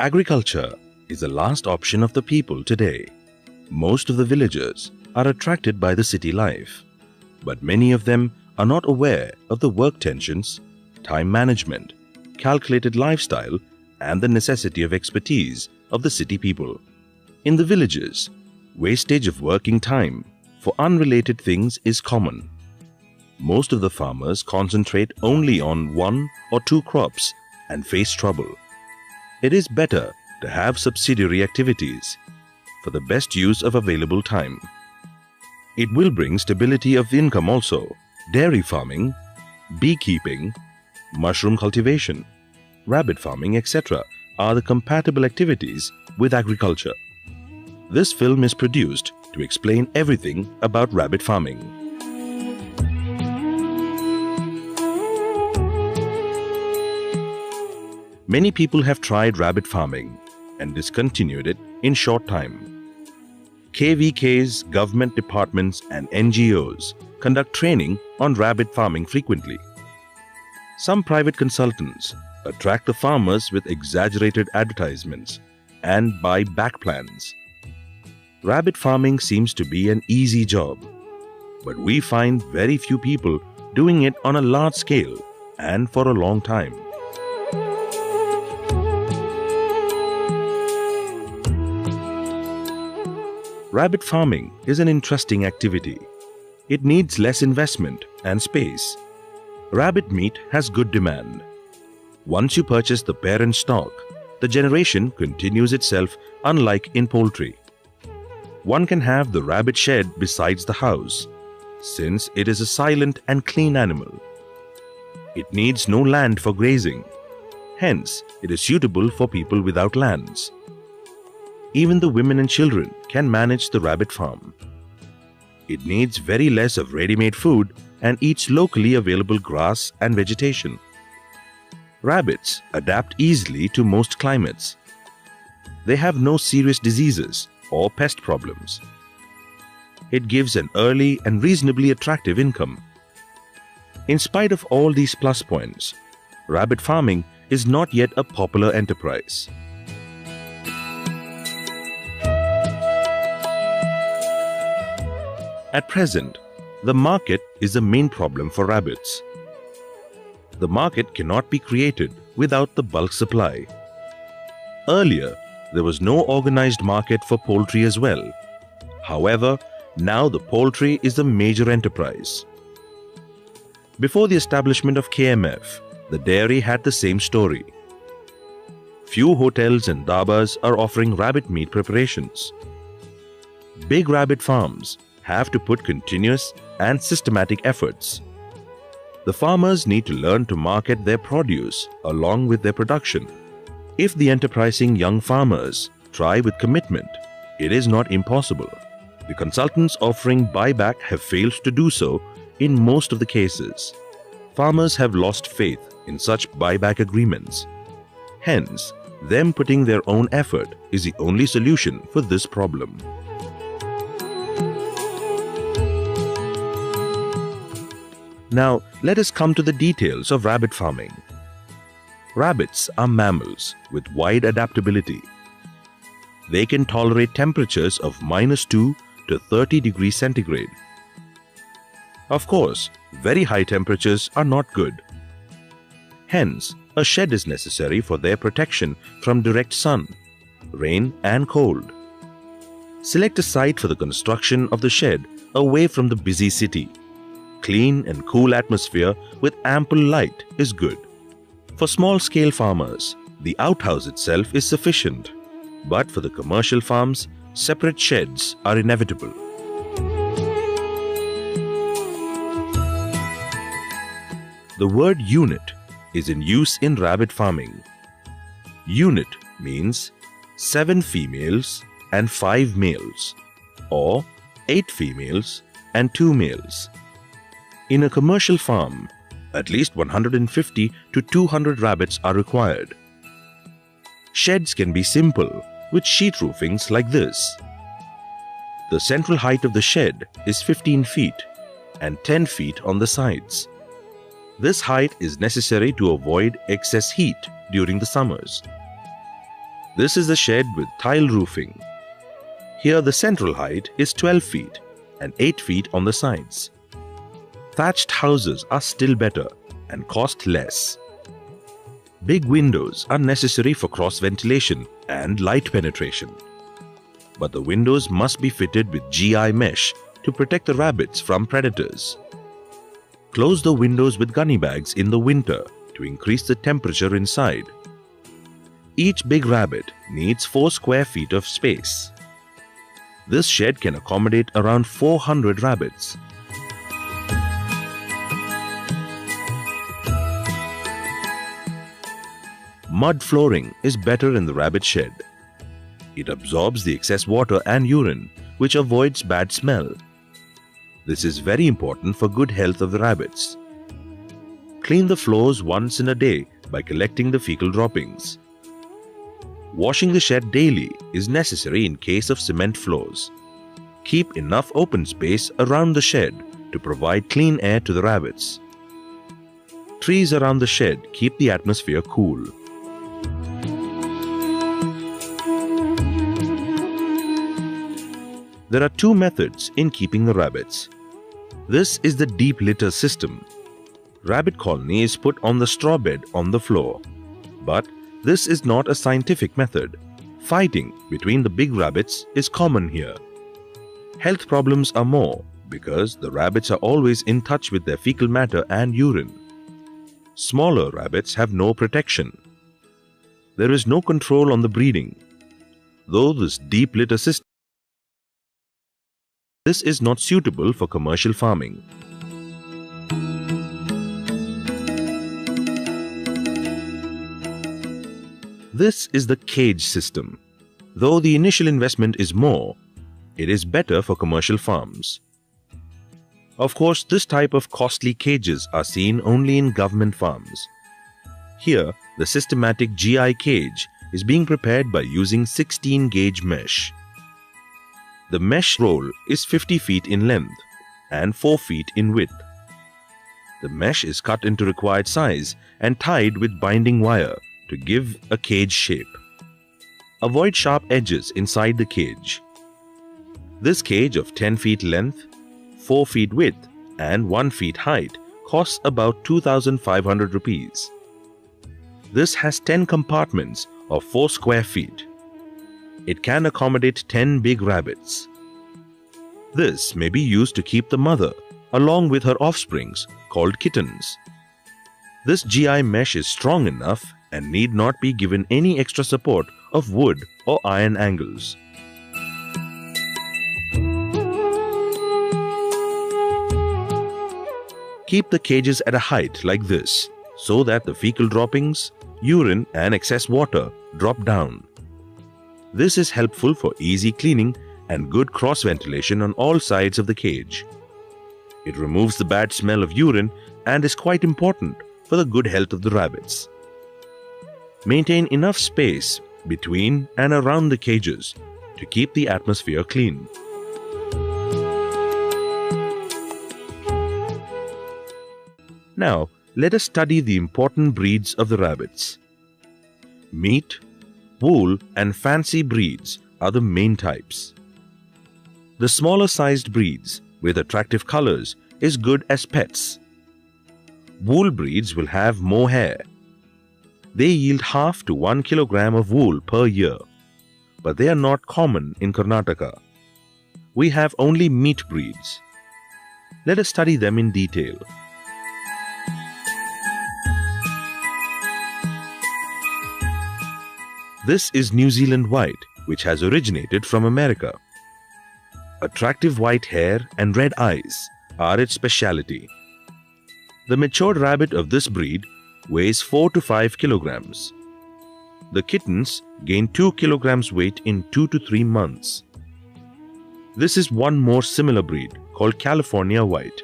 Agriculture is the last option of the people today. Most of the villagers are attracted by the city life, but many of them are not aware of the work tensions, time management, calculated lifestyle, and the necessity of expertise of the city people. In the villages, wastage of working time for unrelated things is common. Most of the farmers concentrate only on 1 or 2 crops and face trouble. It is better to have subsidiary activities for the best use of available time. It will bring stability of income also. Dairy farming, beekeeping, mushroom cultivation, rabbit farming, etc. are the compatible activities with agriculture. This film is produced to explain everything about rabbit farming. Many people have tried rabbit farming and discontinued it in short time. KVKs, government departments and NGOs conduct training on rabbit farming frequently. Some private consultants attract the farmers with exaggerated advertisements and buy back plans. Rabbit farming seems to be an easy job, but we find very few people doing it on a large scale and for a long time. Rabbit farming is an interesting activity. It needs less investment and space. Rabbit meat has good demand. Once you purchase the parent stock, the generation continues itself, unlike in poultry. One can have the rabbit shed besides the house, since it is a silent and clean animal. It needs no land for grazing. Hence, it is suitable for people without lands. Even the women and children can manage the rabbit farm. It needs very less of ready-made food and eats locally available grass and vegetation. Rabbits adapt easily to most climates. They have no serious diseases or pest problems. It gives an early and reasonably attractive income. In spite of all these plus points, rabbit farming is not yet a popular enterprise. At present, the market is the main problem for rabbits. The market cannot be created without the bulk supply. Earlier, there was no organized market for poultry as well. However, now the poultry is the major enterprise. Before the establishment of KMF, the dairy had the same story. Few hotels and dabas are offering rabbit meat preparations. Big rabbit farms have to put continuous and systematic efforts. The farmers need to learn to market their produce along with their production. If the enterprising young farmers try with commitment, it is not impossible. The consultants offering buyback have failed to do so in most of the cases. Farmers have lost faith in such buyback agreements. Hence, them putting their own effort is the only solution for this problem. Now, let us come to the details of rabbit farming. Rabbits are mammals with wide adaptability. They can tolerate temperatures of -2 to 30 degrees centigrade. Of course, very high temperatures are not good. Hence, a shed is necessary for their protection from direct sun, rain and cold. Select a site for the construction of the shed away from the busy city. Clean and cool atmosphere with ample light is good. For small-scale farmers, the outhouse itself is sufficient, but for the commercial farms, separate sheds are inevitable. The word unit is in use in rabbit farming. Unit means 7 females and 5 males, or 8 females and 2 males. In a commercial farm, at least 150 to 200 rabbits are required. Sheds can be simple, with sheet roofings like this. The central height of the shed is 15 feet and 10 feet on the sides. This height is necessary to avoid excess heat during the summers. This is the shed with tile roofing. Here the central height is 12 feet and 8 feet on the sides. Thatched houses are still better and cost less. Big windows are necessary for cross ventilation and light penetration. But the windows must be fitted with GI mesh to protect the rabbits from predators. Close the windows with gunny bags in the winter to increase the temperature inside. Each big rabbit needs 4 square feet of space. This shed can accommodate around 400 rabbits. Mud flooring is better in the rabbit shed. It absorbs the excess water and urine, which avoids bad smell. This is very important for good health of the rabbits. Clean the floors once in a day by collecting the fecal droppings. Washing the shed daily is necessary in case of cement floors. Keep enough open space around the shed to provide clean air to the rabbits. Trees around the shed keep the atmosphere cool. There are 2 methods in keeping the rabbits. This is the deep litter system. Rabbit colony is put on the straw bed on the floor. But this is not a scientific method. Fighting between the big rabbits is common here. Health problems are more because the rabbits are always in touch with their fecal matter and urine. Smaller rabbits have no protection. There is no control on the breeding. Though this deep litter system is not suitable for commercial farming. This is the cage system. Though the initial investment is more, it is better for commercial farms. Of course, this type of costly cages are seen only in government farms. Here, the systematic GI cage is being prepared by using 16-gauge mesh. The mesh roll is 50 feet in length and 4 feet in width. The mesh is cut into required size and tied with binding wire to give a cage shape. Avoid sharp edges inside the cage. This cage of 10 feet length, 4 feet width and 1 feet height costs about 2,500 rupees. This has 10 compartments of 4 square feet. It can accommodate 10 big rabbits. This may be used to keep the mother along with her offsprings called kittens. This GI mesh is strong enough and need not be given any extra support of wood or iron angles. Keep the cages at a height like this so that the fecal droppings, urine and excess water drop down. This is helpful for easy cleaning and good cross ventilation on all sides of the cage. It removes the bad smell of urine and is quite important for the good health of the rabbits. Maintain enough space between and around the cages to keep the atmosphere clean. Now, let us study the important breeds of the rabbits. Meat, wool and fancy breeds are the main types. The smaller sized breeds with attractive colors is good as pets. Wool breeds will have more hair. They yield half to 1 kilogram of wool per year, but they are not common in Karnataka. We have only meat breeds. Let us study them in detail. This is New Zealand White, which has originated from America. Attractive white hair and red eyes are its speciality. The matured rabbit of this breed weighs 4 to 5 kilograms. The kittens gain 2 kilograms weight in 2 to 3 months. This is one more similar breed called California White.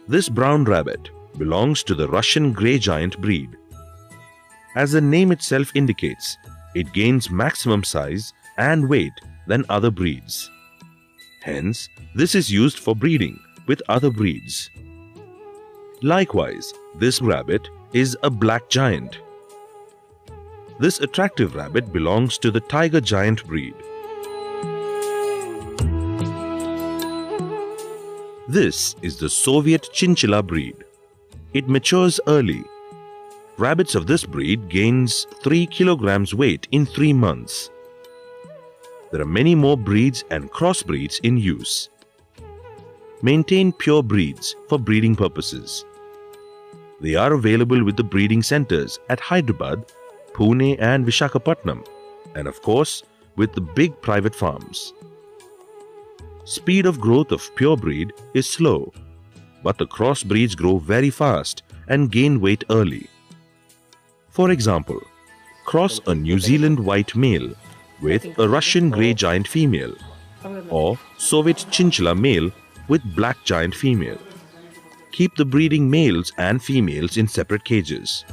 This brown rabbit belongs to the Russian grey giant breed. As the name itself indicates, it gains maximum size and weight than other breeds. Hence, this is used for breeding with other breeds. Likewise, this rabbit is a black giant. This attractive rabbit belongs to the tiger giant breed. This is the Soviet chinchilla breed. It matures early. Rabbits of this breed gains 3 kilograms weight in 3 months. There are many more breeds and crossbreeds in use. Maintain pure breeds for breeding purposes. They are available with the breeding centers at Hyderabad, Pune and Visakhapatnam, and of course with the big private farms. Speed of growth of pure breed is slow, but the crossbreeds grow very fast and gain weight early. For example, cross a New Zealand white male with a Russian grey giant female, or Soviet chinchilla male with black giant female. Keep the breeding males and females in separate cages.